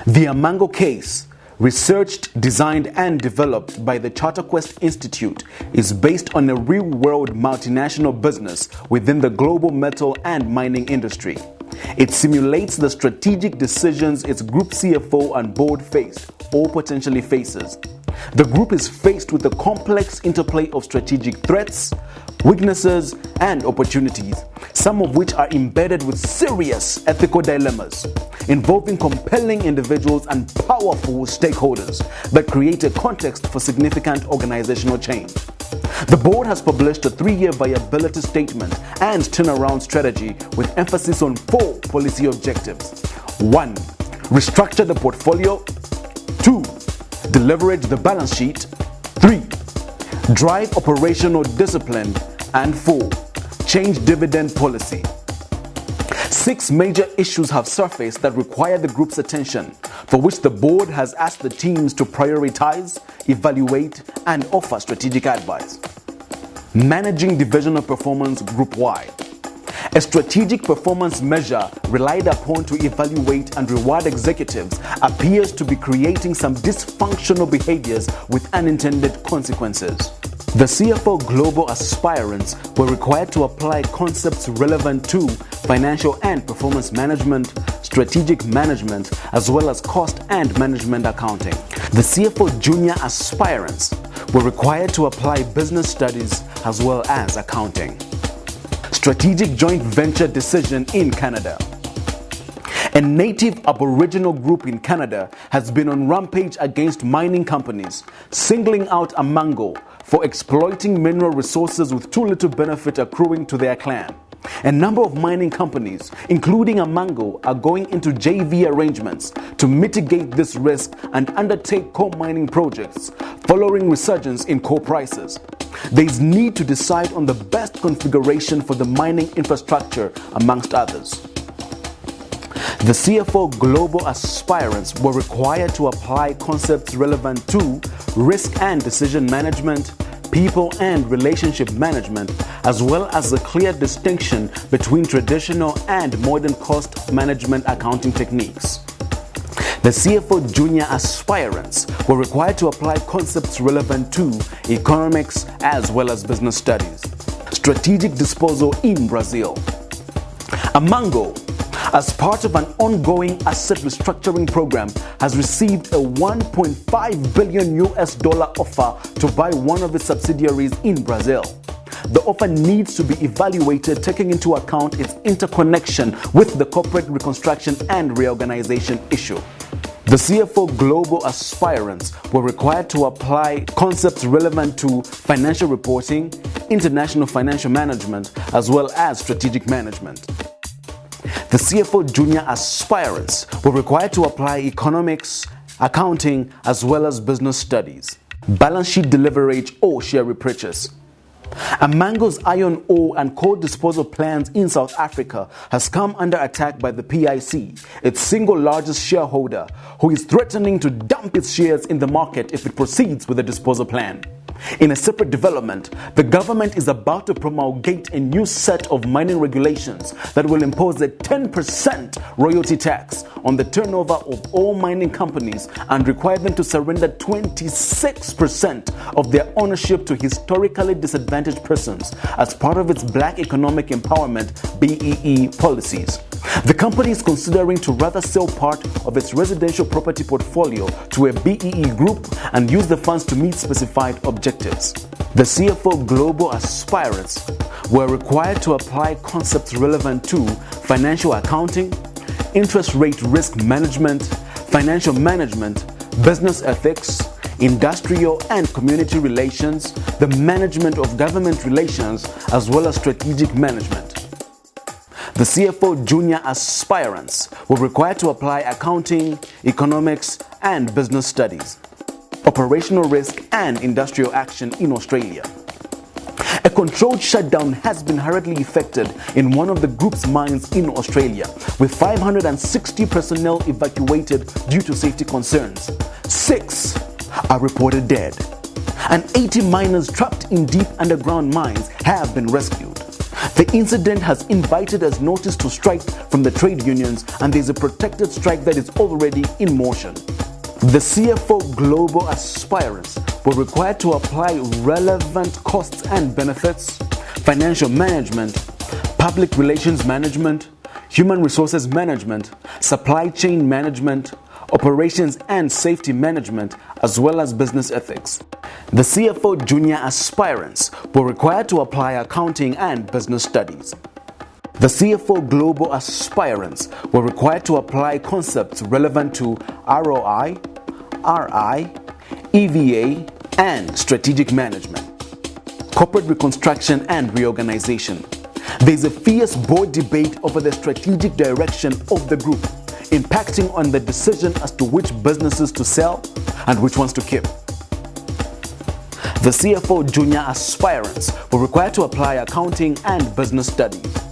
The AMANGO case, researched, designed and developed by the CharterQuest Institute, is based on a real-world multinational business within the global metal and mining industry. It simulates the strategic decisions its group CFO and board faced or potentially faces. The group is faced with the complex interplay of strategic threats, weaknesses and opportunities, some of which are embedded with serious ethical dilemmas, involving compelling individuals and powerful stakeholders that create a context for significant organizational change. The board has published a 3-year viability statement and turnaround strategy with emphasis on 4 policy objectives. 1. Restructure the portfolio. 2. Deleverage the balance sheet. 3. Drive operational discipline. And 4. Change dividend policy. 6 major issues have surfaced that require the group's attention, for which the board has asked the teams to prioritize, evaluate, and offer strategic advice. Managing divisional performance group-wide. A strategic performance measure relied upon to evaluate and reward executives appears to be creating some dysfunctional behaviors with unintended consequences. The CFO global aspirants were required to apply concepts relevant to financial and performance management, strategic management, as well as cost and management accounting. The CFO junior aspirants were required to apply business studies as well as accounting. Strategic joint venture decision in Canada. A native Aboriginal group in Canada has been on rampage against mining companies, singling out AMANGO for exploiting mineral resources with too little benefit accruing to their clan. A number of mining companies, including AMANGO, are going into JV arrangements to mitigate this risk and undertake coal mining projects following resurgence in coal prices. There is need to decide on the best configuration for the mining infrastructure, amongst others. The CFO global aspirants were required to apply concepts relevant to risk and decision management, people and relationship management, as well as a clear distinction between traditional and modern cost management accounting techniques. The CFO junior aspirants were required to apply concepts relevant to economics as well as business studies. Strategic disposal in Brazil. AMANGO, as part of an ongoing asset restructuring program, has received a $1.5 billion offer to buy one of its subsidiaries in Brazil. The offer needs to be evaluated taking into account its interconnection with the corporate reconstruction and reorganization issue. The CFO global aspirants were required to apply concepts relevant to financial reporting, international financial management, as well as strategic management. The CFO junior aspirants were required to apply economics, accounting, as well as business studies. Balance sheet deleverage or share repurchase. AMANGO's iron ore and coal disposal plans in South Africa has come under attack by the PIC, its single largest shareholder, who is threatening to dump its shares in the market if it proceeds with the disposal plan. In a separate development, the government is about to promulgate a new set of mining regulations that will impose a 10% royalty tax on the turnover of all mining companies and require them to surrender 26% of their ownership to historically disadvantaged persons as part of its Black Economic Empowerment (BEE) policies. The company is considering to rather sell part of its residential property portfolio to a BEE group and use the funds to meet specified objectives. The CFO global aspirants were required to apply concepts relevant to financial accounting, interest rate risk management, financial management, business ethics, industrial and community relations, the management of government relations, as well as strategic management. The CFO junior aspirants were required to apply accounting, economics, and business studies. Operational risk and industrial action in Australia. A controlled shutdown has been hurriedly effected in one of the group's mines in Australia, with 560 personnel evacuated due to safety concerns. 6 are reported dead, and 80 miners trapped in deep underground mines have been rescued. The incident has invited us notice to strike from the trade unions, and there is a protected strike that is already in motion. The CFO global aspirants were required to apply relevant costs and benefits, financial management, public relations management, human resources management, supply chain management, operations and safety management, as well as business ethics. The CFO junior aspirants were required to apply accounting and business studies. The CFO global aspirants were required to apply concepts relevant to ROI, RI, EVA, and strategic management, corporate reconstruction and reorganization. There is a fierce board debate over the strategic direction of the group, impacting on the decision as to which businesses to sell and which ones to keep. The CFO junior aspirants were required to apply accounting and business studies.